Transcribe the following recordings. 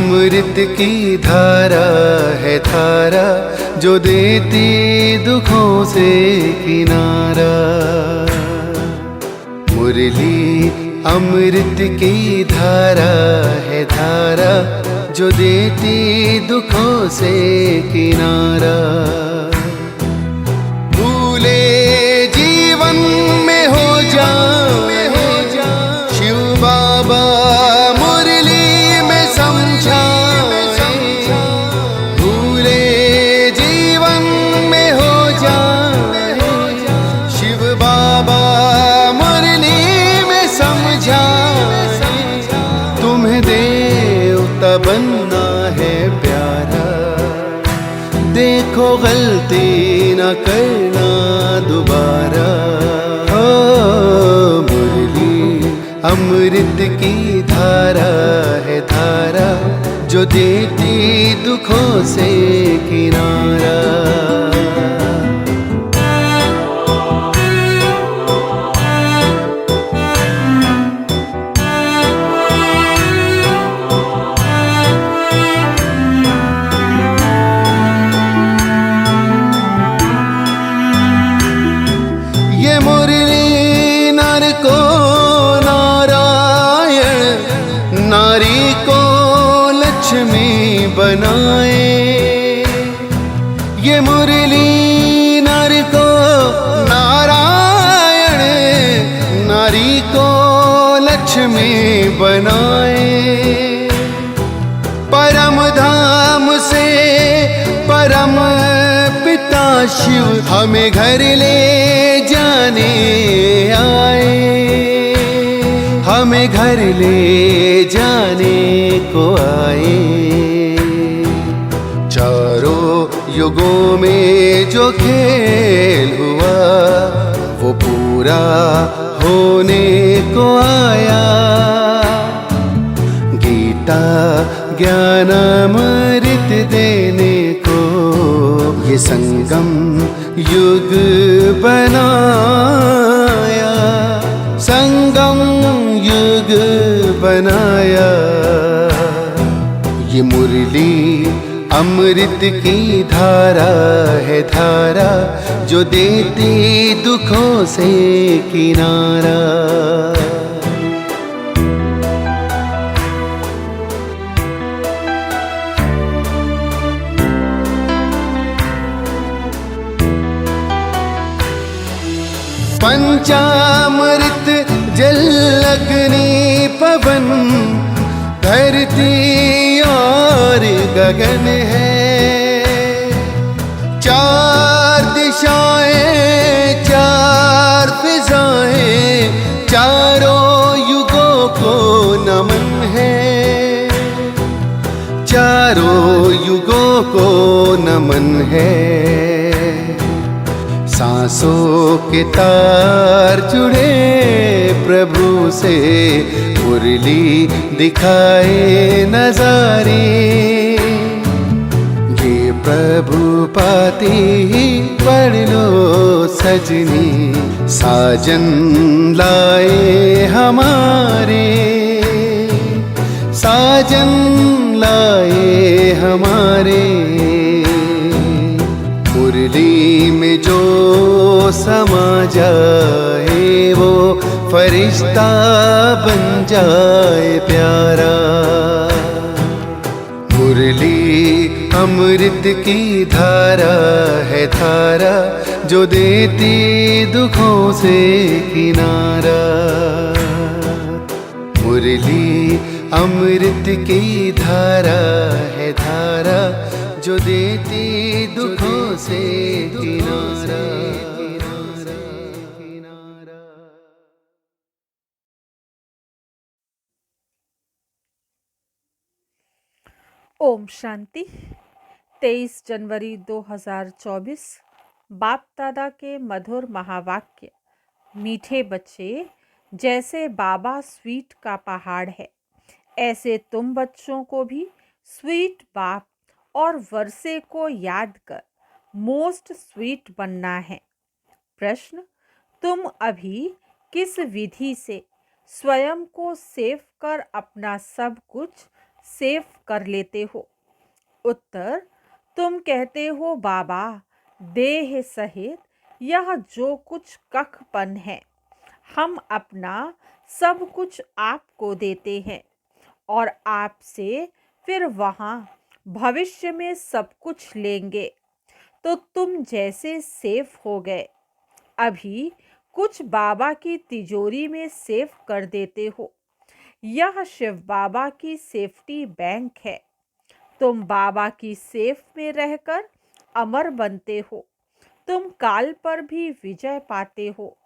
अमृत की धारा है धारा, जो देती दुखों से किनारा। मुरली अमृत की धारा है धारा, जो देती दुखों से किनारा। भूले जीवन में हो जाए शिव बाबा मुरली में समझाए। भूले जीवन में हो जाए शिव बाबा मुरली में समझाए। तुम्हें देवता बनना है प्यारा, देखो गलती न करना दोबारा। ओ मुरली अमृत की धारा है धारा, जो देती दुखों से किनारा। नारी को लक्ष्मी बनाए। ये मुरली नर को नारायण, नारी को लक्ष्मी बनाए। परम धाम से परम पिता शिव हमें घर ले जाने आए। हमें घर ले जाने को आए। चारों युगों में जो खेल हुआ वो पूरा होने को आया। गीता ज्ञान अमृत देने को ये संगम युग बनाया। संगम युग बनाया। ये मुरली अमृत की धारा है धारा, जो देती दुखों से किनारा। पंचामृत जल अग्नि पवन, धरती और गगन है। चार दिशाएं चार फिजाएं, चारों युगों को नमन है। चारों युगों को नमन है। सांसों के तार जुड़े प्रभु से, मुरली दिखाए नजारे। ये प्रभु पाती ही पढ़ लो सजनी, साजन लाए हमारे। साजन लाए हमारे। मुरली में जो समा जाए वो फरिश्ता बन जाए प्यारा। मुरली अमृत की धारा है धारा, जो देती दुखों से किनारा। मुरली अमृत की धारा है धारा, जो देती दुखों से किनारा। ओम शांति। 23 जनवरी 2024। बाप दादा के मधुर महावाक्य। मीठे बच्चे, जैसे बाबा स्वीट का पहाड़ है, ऐसे तुम बच्चों को भी स्वीट बाप और वर्षे को याद कर मोस्ट स्वीट बनना है। प्रश्न: तुम अभी किस विधि से स्वयं को सेव कर अपना सब कुछ सेव कर लेते हो? उत्तर: तुम कहते हो बाबा, देह सहित यह जो कुछ कखपन है, हम अपना सब कुछ आपको देते हैं और आपसे फिर वहाँ भविष्य में सब कुछ लेंगे, तो तुम जैसे सेफ हो गए। अभी कुछ बाबा की तिजोरी में सेफ कर देते हो। यह शिव बाबा की सेफ्टी बैंक है। तुम बाबा की सेफ में रहकर अमर बनते हो। तुम काल पर भी विजय पाते हो।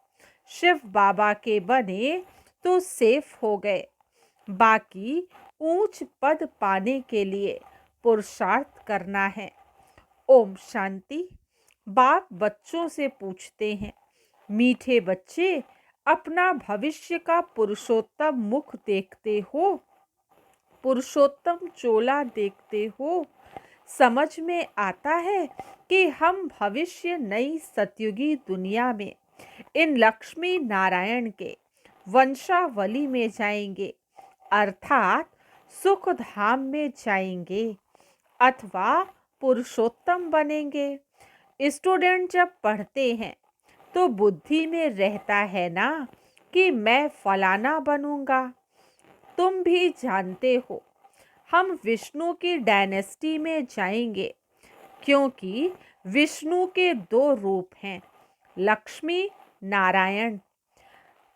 शिव बाबा के बने तो सेफ हो गए। बाकी ऊंच पद पाने के लिए पुरुषार्थ करना है। ओम शांति। बाप बच्चों से पूछते हैं, मीठे बच्चे, अपना भविष्य का पुरुषोत्तम मुख देखते हो? पुरुषोत्तम चोला देखते हो? समझ में आता है कि हम भविष्य नई सतयुगी दुनिया में इन लक्ष्मी नारायण के वंशावली में जाएंगे, अर्थात सुख धाम में जाएंगे अथवा पुरुषोत्तम बनेंगे। स्टूडेंट जब पढ़ते हैं तो बुद्धि में रहता है ना कि मैं फलाना बनूंगा। तुम भी जानते हो हम विष्णु की डायनेस्टी में जाएंगे, क्योंकि विष्णु के दो रूप हैं, लक्ष्मी नारायण।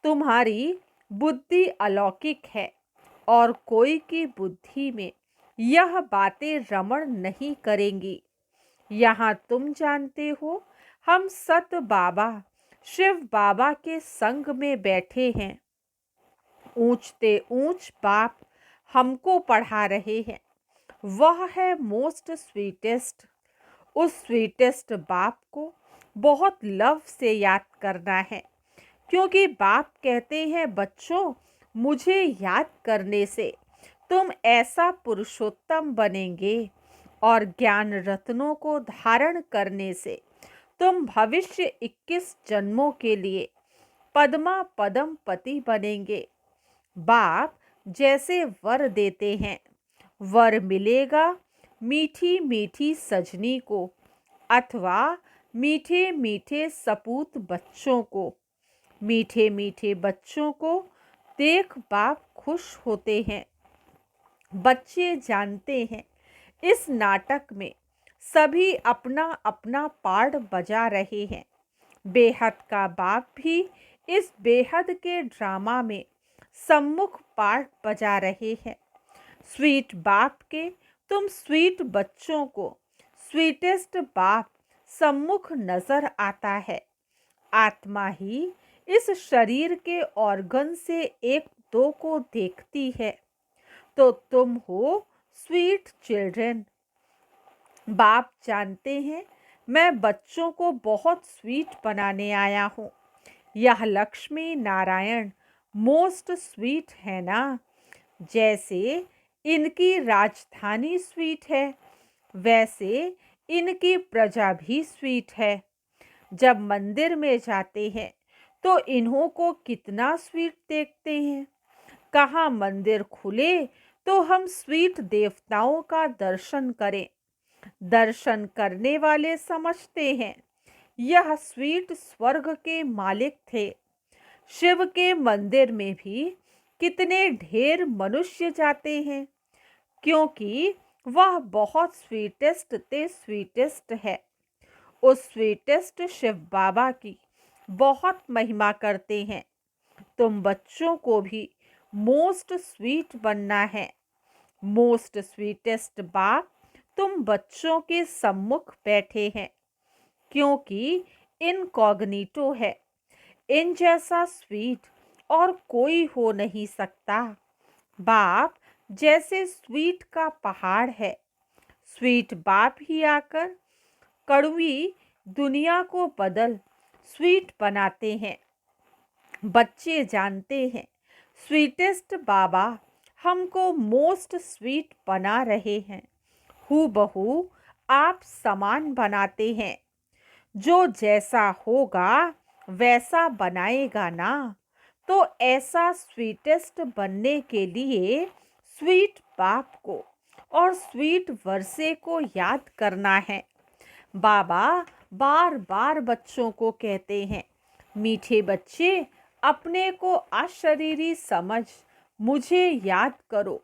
तुम्हारी बुद्धि अलौकिक है और कोई की बुद्धि में यह बातें रमण नहीं करेंगी। यहाँ तुम जानते हो हम सत बाबा शिव बाबा के संग में बैठे हैं। ऊंचते ऊंच बाप हमको पढ़ा रहे हैं। वह है मोस्ट स्वीटेस्ट। उस स्वीटेस्ट बाप को बहुत लव से याद करना है, क्योंकि बाप कहते हैं बच्चों, मुझे याद करने से तुम ऐसा पुरुषोत्तम बनेंगे और ज्ञान रत्नों को धारण करने से तुम भविष्य 21 जन्मों के लिए पद्मा पदम पति बनेंगे। बाप जैसे वर देते हैं, वर मिलेगा मीठी मीठी सजनी को अथवा मीठे मीठे सपूत बच्चों को। मीठे मीठे बच्चों को देख बाप खुश होते हैं। बच्चे जानते हैं इस नाटक में सभी अपना अपना पार्ट बजा रहे हैं। बेहद का बाप भी इस बेहद के ड्रामा में सम्मुख पार्ट बजा रहे हैं। स्वीट बाप के तुम स्वीट बच्चों को स्वीटेस्ट बाप सम्मुख नजर आता है। आत्मा ही इस शरीर के ऑर्गन से एक दो को देखती है, तो तुम हो स्वीट चिल्ड्रन। बाप जानते हैं मैं बच्चों को बहुत स्वीट बनाने आया हूँ। यह लक्ष्मी नारायण मोस्ट स्वीट है ना। जैसे इनकी राजधानी स्वीट है, वैसे इनकी प्रजा भी स्वीट है। जब मंदिर में जाते हैं तो इन्हों को कितना स्वीट देखते हैं। कहाँ मंदिर खुले तो हम स्वीट देवताओं का दर्शन करें। दर्शन करने वाले समझते हैं यह स्वीट स्वर्ग के मालिक थे। शिव के मंदिर में भी कितने ढेर मनुष्य जाते हैं, क्योंकि वह बहुत स्वीटेस्ट ते स्वीटेस्ट है। उस स्वीटेस्ट शिव बाबा की बहुत महिमा करते हैं। तुम बच्चों को भी मोस्ट स्वीट बनना है। मोस्ट स्वीटेस्ट बाप तुम बच्चों के सम्मुख बैठे हैं, क्योंकि इनकॉग्निटो है। इन जैसा स्वीट और कोई हो नहीं सकता। बाप जैसे स्वीट का पहाड़ है। स्वीट बाप ही आकर कड़वी दुनिया को बदल स्वीट बनाते हैं। बच्चे जानते हैं स्वीटेस्ट बाबा हमको मोस्ट स्वीट बना रहे हैं। हूबहू आप समान बनाते हैं। जो जैसा होगा वैसा बनाएगा ना। तो ऐसा स्वीटेस्ट बनने के लिए स्वीट बाप को और स्वीट वर्षे को याद करना है। बाबा बार बार बच्चों को कहते हैं, मीठे बच्चे, अपने को अशरीरी समझ मुझे याद करो।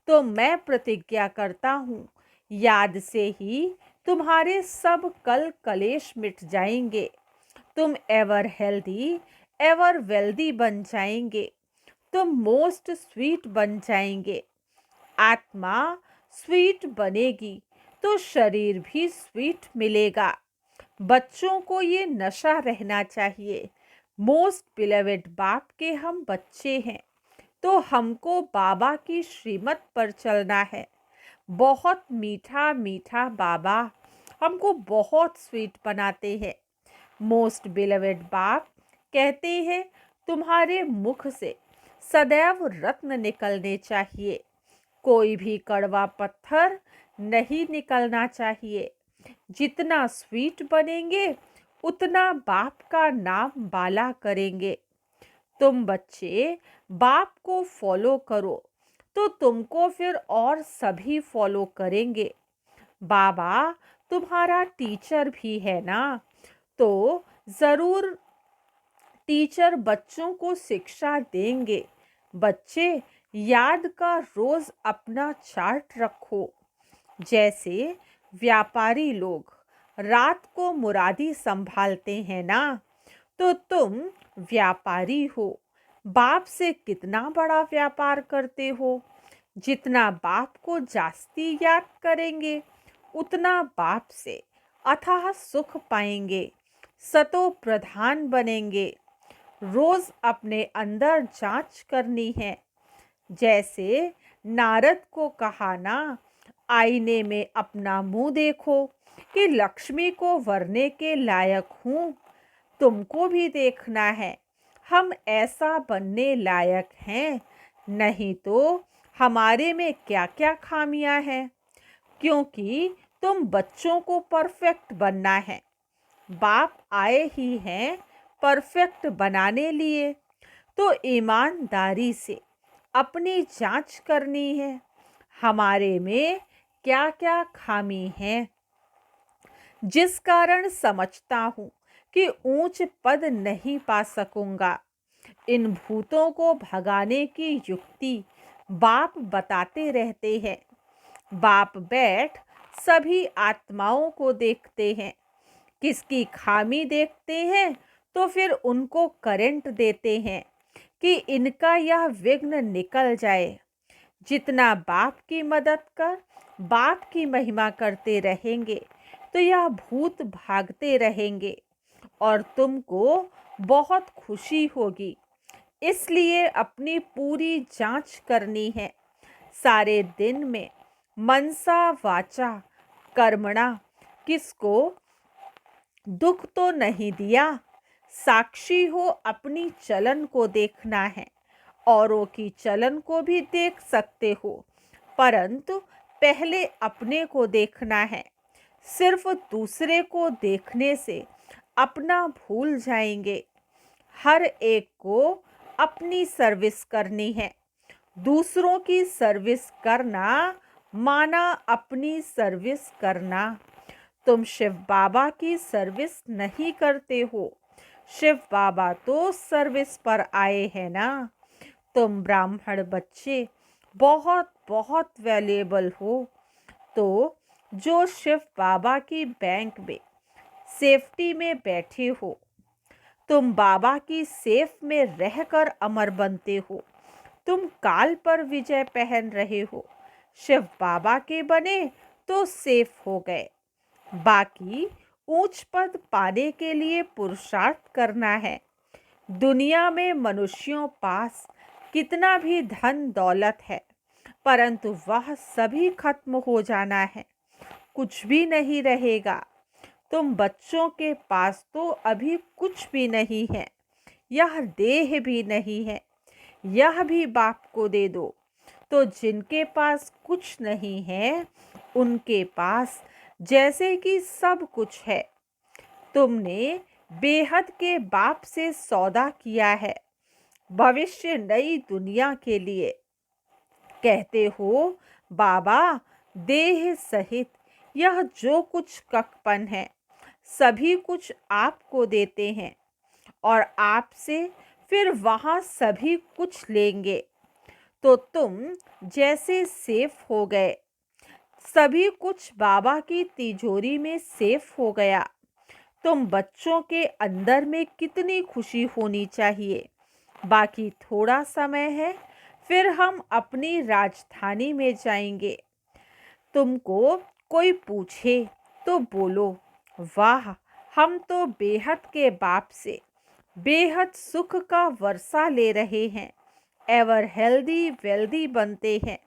तो मैं प्रतिज्ञा करता हूँ, याद से ही तुम्हारे सब कल कलेश मिट जाएंगे। तुम एवर हेल्दी एवर वेल्दी बन जाएंगे। तुम मोस्ट स्वीट बन जाएंगे। आत्मा स्वीट बनेगी तो शरीर भी स्वीट मिलेगा। बच्चों को ये नशा रहना चाहिए। मोस्ट बिलवेड बाप के हम बच्चे हैं, तो हमको बाबा की श्रीमत पर चलना है। बहुत मीठा मीठा बाबा हमको बहुत स्वीट बनाते हैं। मोस्ट बिलवेड बाप कहते हैं, तुम्हारे मुख से सदैव रत्न निकलने चाहिए। कोई भी कड़वा पत्थर नहीं निकलना चाहिए। जितना स्वीट बनेंगे उतना बाप का नाम बाला करेंगे। तुम बच्चे बाप को फॉलो करो तो तुमको फिर और सभी फॉलो करेंगे। बाबा तुम्हारा टीचर भी है ना, तो जरूर टीचर बच्चों को शिक्षा देंगे। बच्चे याद का रोज अपना चार्ट रखो। जैसे व्यापारी लोग रात को मुरादी संभालते हैं ना, तो तुम व्यापारी हो। बाप से कितना बड़ा व्यापार करते हो। जितना बाप को जास्ती याद करेंगे उतना बाप से अथाह सुख पाएंगे, सतो प्रधान बनेंगे। रोज अपने अंदर जांच करनी है। जैसे नारद को कहा ना, आईने में अपना मुंह देखो कि लक्ष्मी को वरने के लायक हूँ। तुमको भी देखना है हम ऐसा बनने लायक हैं, नहीं तो हमारे में क्या क्या खामियां हैं। क्योंकि तुम बच्चों को परफेक्ट बनना है। बाप आए ही हैं परफेक्ट बनाने लिए, तो ईमानदारी से अपनी जांच करनी है। हमारे में क्या क्या खामी है, जिस कारण समझता हूँ कि ऊंच पद नहीं पा सकूंगा। इन भूतों को भगाने की युक्ति बाप बताते रहते हैं। बाप बैठ सभी आत्माओं को देखते हैं। किसकी खामी देखते हैं तो फिर उनको करंट देते हैं कि इनका यह विघ्न निकल जाए। जितना बाप की मदद कर बाप की महिमा करते रहेंगे तो यह भूत भागते रहेंगे और तुमको बहुत खुशी होगी। इसलिए अपनी पूरी जांच करनी है। सारे दिन में मनसा वाचा कर्मणा किसको दुख तो नहीं दिया। साक्षी हो अपनी चलन को देखना है। औरों की चलन को भी देख सकते हो, परंतु पहले अपने को देखना है। सिर्फ दूसरे को देखने से अपना भूल जाएंगे। हर एक को अपनी सर्विस करनी है। दूसरों की सर्विस करना माना अपनी सर्विस करना। तुम शिव बाबा की सर्विस नहीं करते हो। शिव बाबा तो सर्विस पर आए हैं ना। तुम ब्राह्मण बच्चे बहुत बहुत वैल्यूएबल हो। तो जो शिव बाबा की बैंक में सेफ्टी में बैठे हो, तुम बाबा की सेफ में रहकर अमर बनते हो। तुम काल पर विजय पहन रहे हो। शिव बाबा के बने तो सेफ हो गए। बाकी ऊंच पद पाने के लिए पुरुषार्थ करना है। दुनिया में मनुष्यों पास कितना भी धन दौलत है, परंतु वह सभी खत्म हो जाना है। कुछ भी नहीं रहेगा। तुम बच्चों के पास तो अभी कुछ भी नहीं है। यह देह भी नहीं है, यह भी बाप को दे दो। तो जिनके पास कुछ नहीं है उनके पास जैसे कि सब कुछ है। तुमने बेहद के बाप से सौदा किया है, भविष्य नई दुनिया के लिए। कहते हो बाबा, देह सहित यह जो कुछ ककपन है सभी कुछ आपको देते हैं और आपसे फिर वहाँ सभी कुछ लेंगे, तो तुम जैसे सेफ हो गए, सभी कुछ बाबा की तिजोरी में सेफ हो गया। तुम बच्चों के अंदर में कितनी खुशी होनी चाहिए। बाकी थोड़ा समय है, फिर हम अपनी राजधानी में जाएंगे। तुमको कोई पूछे तो बोलो, वाह, हम तो बेहद के बाप से बेहद सुख का वर्षा ले रहे हैं, एवर हेल्दी वेल्दी बनते हैं,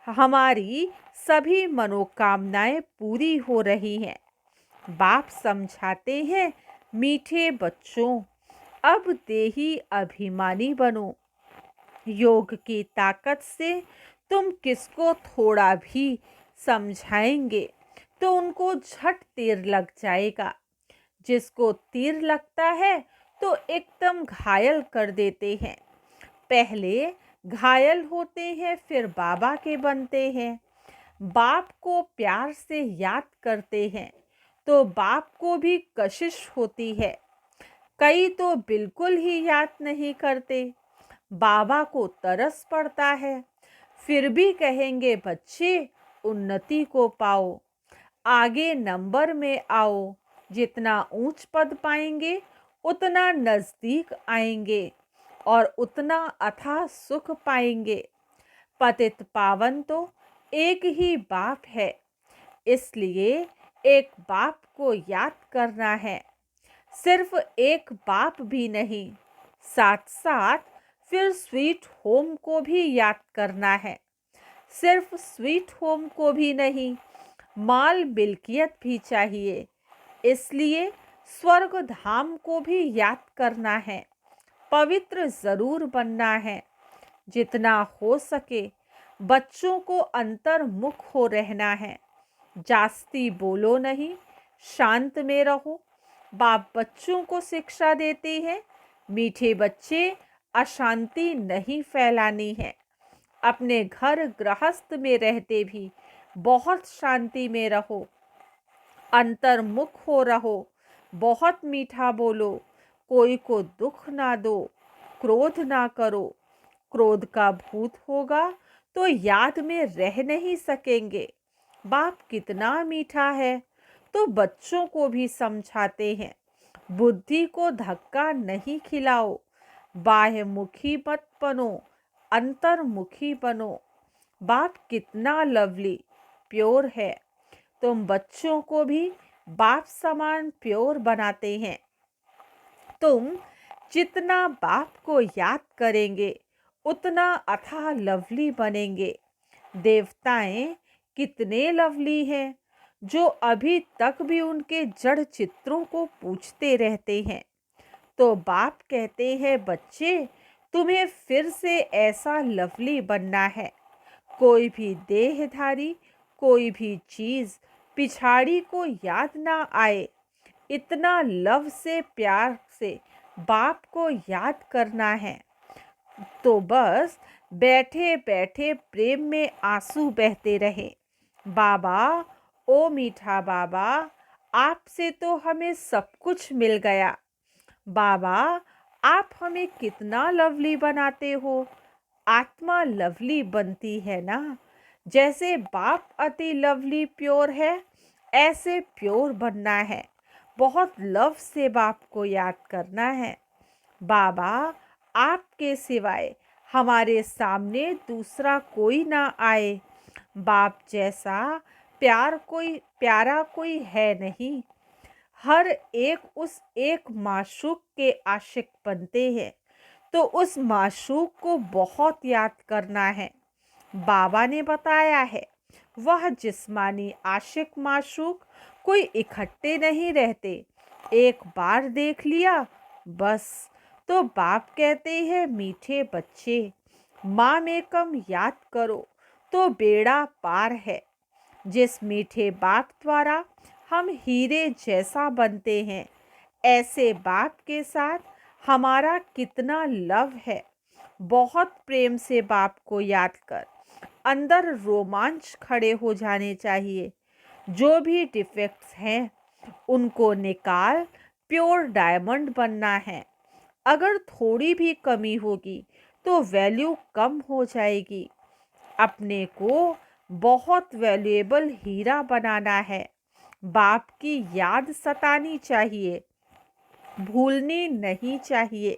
हमारी सभी मनोकामनाएं पूरी हो रही हैं। बाप समझाते हैं, मीठे बच्चों, अब देही अभिमानी बनो। योग की ताकत से तुम किसको थोड़ा भी समझाएंगे तो उनको झट तीर लग जाएगा। जिसको तीर लगता है तो एकदम घायल कर देते हैं। पहले घायल होते हैं, फिर बाबा के बनते हैं। बाप को प्यार से याद करते हैं तो बाप को भी कशिश होती है। कई तो बिल्कुल ही याद नहीं करते। बाबा को तरस पड़ता है, फिर भी कहेंगे बच्चे उन्नति को पाओ, आगे नंबर में आओ। जितना ऊंच पद पाएंगे उतना नजदीक आएंगे और उतना अथाह सुख पाएंगे। पतित पावन तो एक ही बाप है, इसलिए एक बाप को याद करना है। सिर्फ एक बाप भी नहीं, साथ साथ फिर स्वीट होम को भी याद करना है। सिर्फ स्वीट होम को भी नहीं, माल मिल्कियत भी चाहिए, इसलिए स्वर्ग धाम को भी याद करना है। पवित्र जरूर बनना है। जितना हो सके बच्चों को अंतर्मुख हो रहना है। जास्ती बोलो नहीं, शांत में रहो। बाप बच्चों को शिक्षा देते हैं, मीठे बच्चे, अशांति नहीं फैलानी है। अपने घर गृहस्थ में रहते भी बहुत शांति में रहो, अंतर्मुख हो रहो, बहुत मीठा बोलो, कोई को दुख ना दो, क्रोध ना करो। क्रोध का भूत होगा तो याद में रह नहीं सकेंगे। बाप कितना मीठा है, तो बच्चों को भी समझाते हैं, बुद्धि को धक्का नहीं खिलाओ, बाह्यमुखी मत बनो, अंतर्मुखी बनो। बाप कितना लवली प्योर है, तुम बच्चों को भी बाप समान प्योर बनाते हैं। तुम जितना बाप को याद करेंगे उतना अथाह लवली बनेंगे। देवताएं कितने लवली हैं, जो अभी तक भी उनके जड़ चित्रों को पूछते रहते हैं। तो बाप कहते हैं, बच्चे तुम्हें फिर से ऐसा लवली बनना है। कोई भी देहधारी, कोई भी चीज पिछाड़ी को याद ना आए, इतना लव से प्यार से बाप को याद करना है। तो बस बैठे बैठे प्रेम में आंसू बहते रहे। बाबा, ओ मीठा बाबा, आपसे तो हमें सब कुछ मिल गया। बाबा, आप हमें कितना लवली बनाते हो। आत्मा लवली बनती है ना। जैसे बाप अति लवली प्योर है, ऐसे प्योर बनना है। बहुत लव से बाप को याद करना है। बाबा, आपके सिवाय हमारे सामने दूसरा कोई ना आए। बाप जैसा प्यारा कोई है नहीं। हर एक उस एक माशूक के आशिक बनते हैं, तो उस माशूक को बहुत याद करना है। बाबा ने बताया है, वह जिस्मानी आशिक माशूक कोई इकट्ठे नहीं रहते। एक बार देख लिया बस। तो बाप कहते हैं, मीठे बच्चे, माँ में कम याद करो तो बेड़ा पार है। जिस मीठे बाप द्वारा हम हीरे जैसा बनते हैं, ऐसे बाप के साथ हमारा कितना लव है। बहुत प्रेम से बाप को याद कर, अंदर रोमांच खड़े हो जाने चाहिए। जो भी डिफेक्ट्स हैं उनको निकाल प्योर डायमंड बनना है। अगर थोड़ी भी कमी होगी तो वैल्यू कम हो जाएगी। अपने को बहुत वैल्यूएबल हीरा बनाना है। बाप की याद सतानी चाहिए, भूलनी नहीं चाहिए,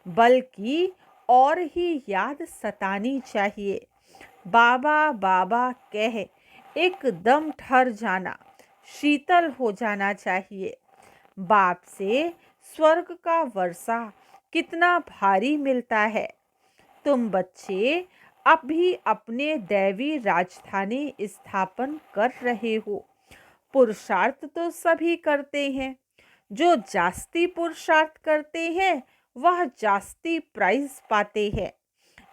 बल्कि और ही याद सतानी चाहिए। बाबा बाबा कह एकदम ठहर जाना, शीतल हो जाना चाहिए। बाप से स्वर्ग का वर्षा कितना भारी मिलता है। तुम बच्चे अभी अपने दैवी राजधानी स्थापन कर रहे हो। पुरुषार्थ तो सभी करते हैं। जो जास्ती पुरुषार्थ करते हैं वह जास्ती प्राइज पाते हैं।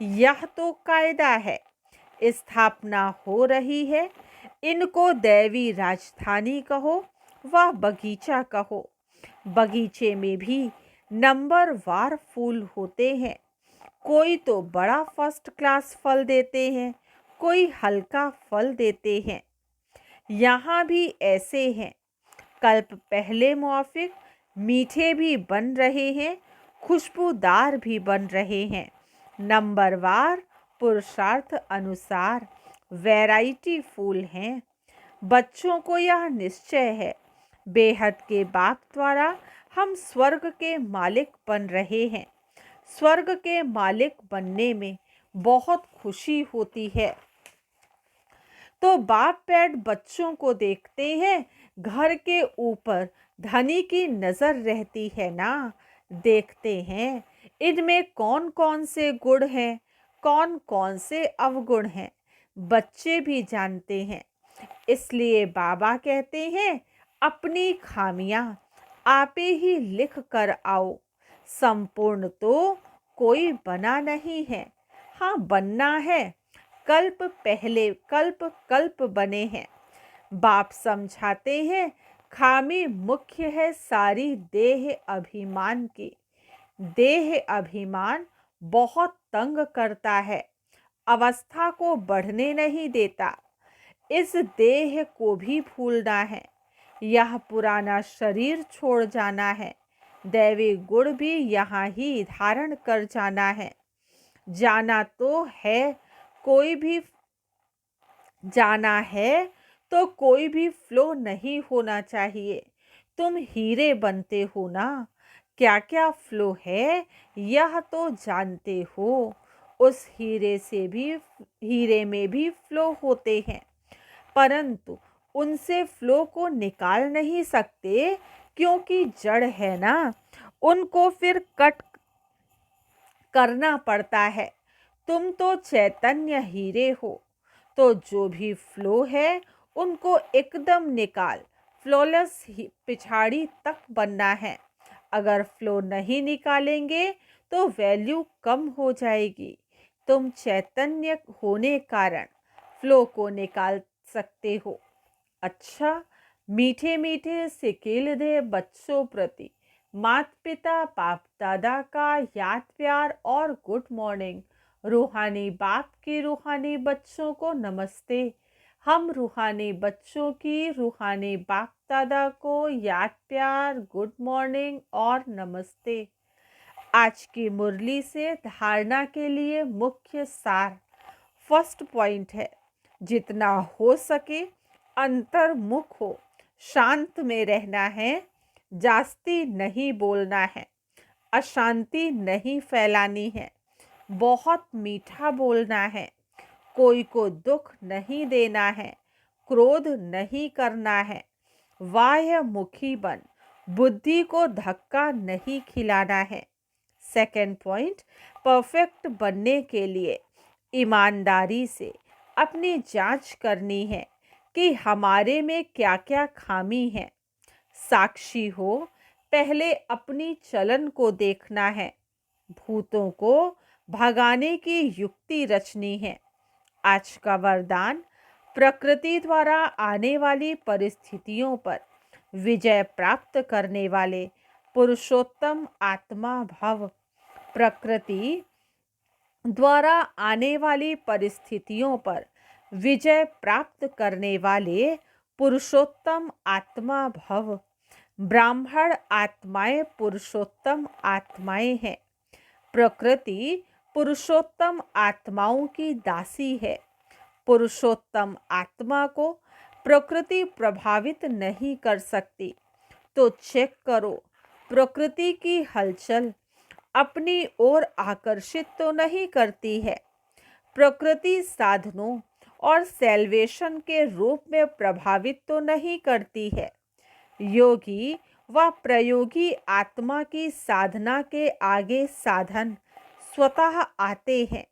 यह तो कायदा है। स्थापना हो रही है। इनको दैवी राजधानी कहो व बगीचा कहो। बगीचे में भी नंबरवार फूल होते हैं। कोई तो बड़ा फर्स्ट क्लास फल देते हैं, कोई हल्का फल देते हैं। यहाँ भी ऐसे हैं। कल्प पहले मुआफिक मीठे भी बन रहे हैं, खुशबूदार भी बन रहे हैं। नंबरवार पुरुषार्थ अनुसार वैरायटी फूल हैं। बच्चों को यह निश्चय है, बेहद के बाप द्वारा हम स्वर्ग के मालिक बन रहे हैं। स्वर्ग के मालिक बनने में बहुत खुशी होती है। तो बाप पैड बच्चों को देखते हैं। घर के ऊपर धनी की नजर रहती है ना। देखते हैं इनमें कौन कौन से गुण हैं, कौन कौन से अवगुण हैं। बच्चे भी जानते हैं। इसलिए बाबा कहते हैं अपनी खामियां आपे ही लिख कर आओ। संपूर्ण तो कोई बना नहीं है, हाँ बनना है। कल्प पहले कल्प कल्प बने हैं। बाप समझाते हैं खामी मुख्य है सारी देह अभिमान की। देह अभिमान बहुत तंग करता है, अवस्था को बढ़ने नहीं देता। इस देह को भी भूलना है। यह पुराना शरीर छोड़ जाना है। दैवी गुण भी यहाँ ही धारण कर जाना है। जाना तो है कोई भी जाना है तो कोई भी फ्लो नहीं होना चाहिए। तुम हीरे बनते हो ना, क्या क्या फ्लो है यह तो जानते हो। उस हीरे में भी फ्लो होते हैं, परंतु उनसे फ्लो को निकाल नहीं सकते क्योंकि जड़ है ना। उनको फिर कट करना पड़ता है। तुम तो चैतन्य हीरे हो, तो जो भी फ्लो है उनको एकदम निकाल फ्लॉलेस पिछाड़ी तक बनना है। अगर फ्लो नहीं निकालेंगे तो वैल्यू कम हो जाएगी। तुम चैतन्य होने कारण फ्लो को निकाल सकते हो। अच्छा, मीठे मीठे सिकेल दे बच्चों प्रति माता पिता बाप दादा का याद प्यार और गुड मॉर्निंग। रूहानी बाप की रूहानी बच्चों को नमस्ते। हम रूहानी बच्चों की रूहानी बाप दादा को याद प्यार, गुड मॉर्निंग और नमस्ते। आज की मुरली से धारणा के लिए मुख्य सार फर्स्ट पॉइंट है, जितना हो सके अंतर्मुख हो, शांत में रहना है, जास्ती नहीं बोलना है, अशांति नहीं फैलानी है, बहुत मीठा बोलना है, कोई को दुख नहीं देना है, क्रोध नहीं करना है, बाह्य मुखी बन, बुद्धि को धक्का नहीं खिलाना है। सेकंड पॉइंट, परफेक्ट बनने के लिए ईमानदारी से अपनी जांच करनी है कि हमारे में क्या क्या खामी है। साक्षी हो, पहले अपनी चलन को देखना है। भूतों को भगाने की युक्ति रचनी है। आज का वरदान, प्रकृति द्वारा आने वाली परिस्थितियों पर विजय प्राप्त करने वाले पुरुषोत्तम आत्मा भव। प्रकृति द्वारा आने वाली परिस्थितियों पर विजय प्राप्त करने वाले पुरुषोत्तम आत्मा भव। ब्राह्मण आत्माएं पुरुषोत्तम आत्माएं हैं। प्रकृति पुरुषोत्तम आत्माओं की दासी है। पुरुषोत्तम आत्मा को प्रकृति प्रभावित नहीं कर सकती। तो चेक करो, प्रकृति की हलचल अपनी ओर आकर्षित तो नहीं करती है। प्रकृति साधनों और सेल्वेशन के रूप में प्रभावित तो नहीं करती है। योगी व प्रयोगी आत्मा की साधना के आगे साधन स्वतः आते हैं।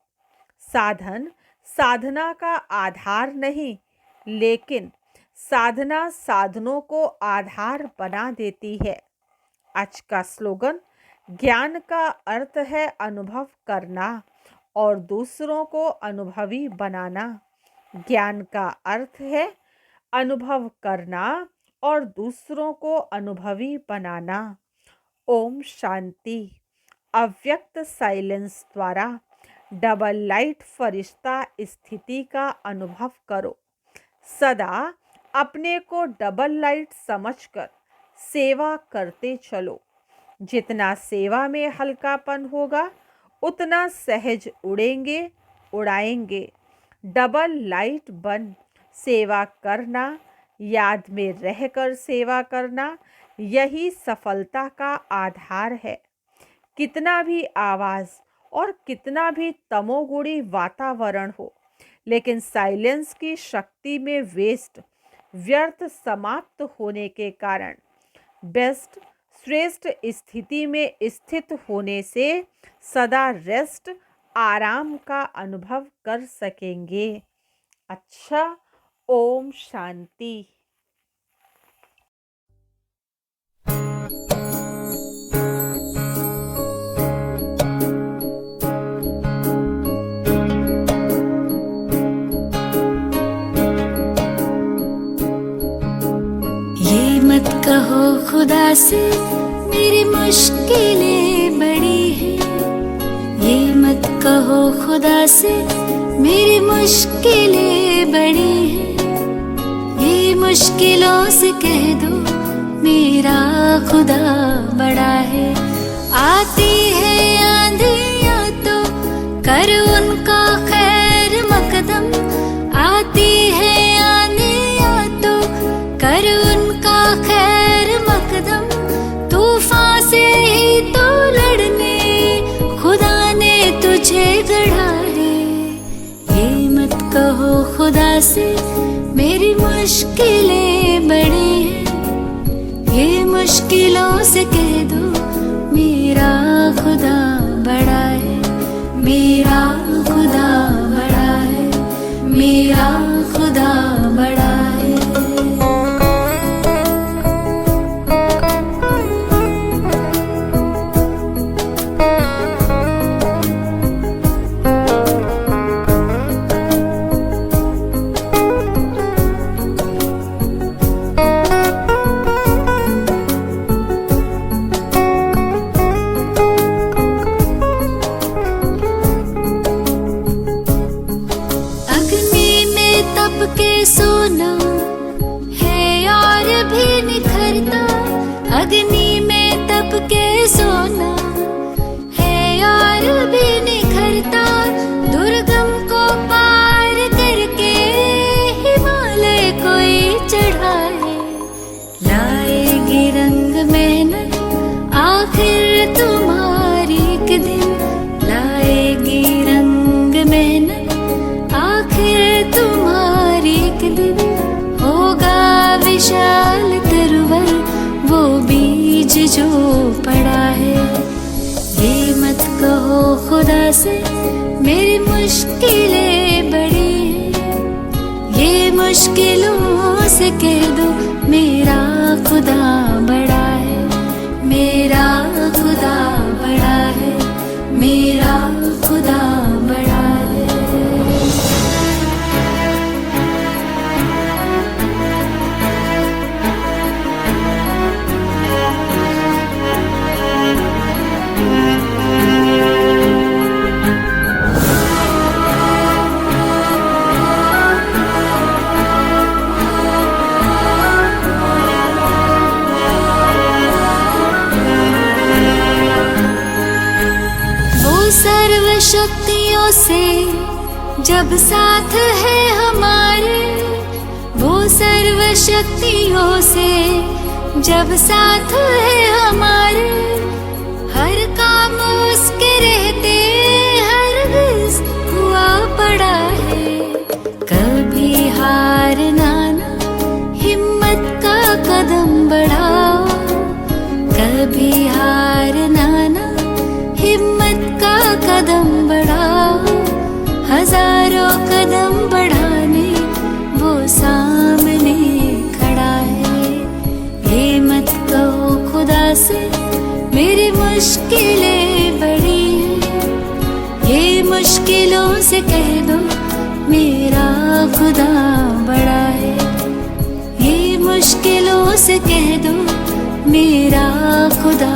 साधन साधना का आधार नहीं, लेकिन साधना साधनों को आधार बना देती है। आज का स्लोगन, ज्ञान का अर्थ है अनुभव करना और दूसरों को अनुभवी बनाना। ज्ञान का अर्थ है अनुभव करना और दूसरों को अनुभवी बनाना। ओम शांति। अव्यक्त साइलेंस द्वारा डबल लाइट फरिश्ता स्थिति का अनुभव करो। सदा अपने को डबल लाइट समझकर सेवा करते चलो। जितना सेवा में हल्कापन होगा, उतना सहज उड़ेंगे, उड़ाएंगे। डबल लाइट बन सेवा करना, याद में रहकर सेवा करना, यही सफलता का आधार है। कितना भी आवाज़ और कितना भी तमोगुणी वातावरण हो, लेकिन साइलेंस की शक्ति में व्यर्थ समाप्त होने के कारण बेस्ट श्रेष्ठ स्थिति में स्थित होने से सदा रेस्ट आराम का अनुभव कर सकेंगे। अच्छा, ओम शांति। ये मत कहो खुदा से मेरी मुश्किलें बड़ी हैं। ये मत कहो खुदा से मेरी मुश्किलें बड़ी हैं। ये मुश्किलों से कह दो मेरा खुदा बड़ा है। आती है आंधियाँ तो कर उनका खैर मकदम। आती है आंधियाँ तो कर उनका खैर मकदम। तूफान से ही तो लड़ने खुदा ने तुझे गढ़ा है। ये मत कहो खुदा से मेरी मुश्किलें बड़ी हैं। ये मुश्किलों से कह दो मेरा खुदा बड़ा है। मेरा खुदा बड़ा है। मेरा खुदा बड़ा है। सोना है और भी निखरता। अग्नि में तप के सोना है और भी निखरता। दुर्गम को पार करके हिमालय कोई चढ़ाए। लाएगी रंग मेहनत आखिर तुम्हारी एक दिन। लाएगी रंग मेहनत आखिर तुम्हारी एक दिन। होगा विशाल तरवर वो बीज जो पड़ा है। ये मत कहो खुदा से मेरी मुश्किलें बड़ी हैं। ये मुश्किलों से कह दो मेरा खुदा बड़ा है। मेरा खुदा बड़ा है। मेरा खुदा बड़ा है। शक्तियों से जब साथ है हमारे, वो सर्व शक्तियों से जब साथ है हमारे, हर काम उसके रहते हरगिज़ हुआ पड़ा है। कभी हारना ना, हिम्मत का कदम बढ़ाओ, कभी हारना ना, हिम्मत का कदम बढ़ाओ। हजारों कदम बढ़ाने वो सामने खड़ा है। ये मत कहो खुदा से मेरी मुश्किलें बड़ी हैं, ये मुश्किलों से कह दो मेरा खुदा बड़ा है। ये मुश्किलों से कह दो मेरा खुदा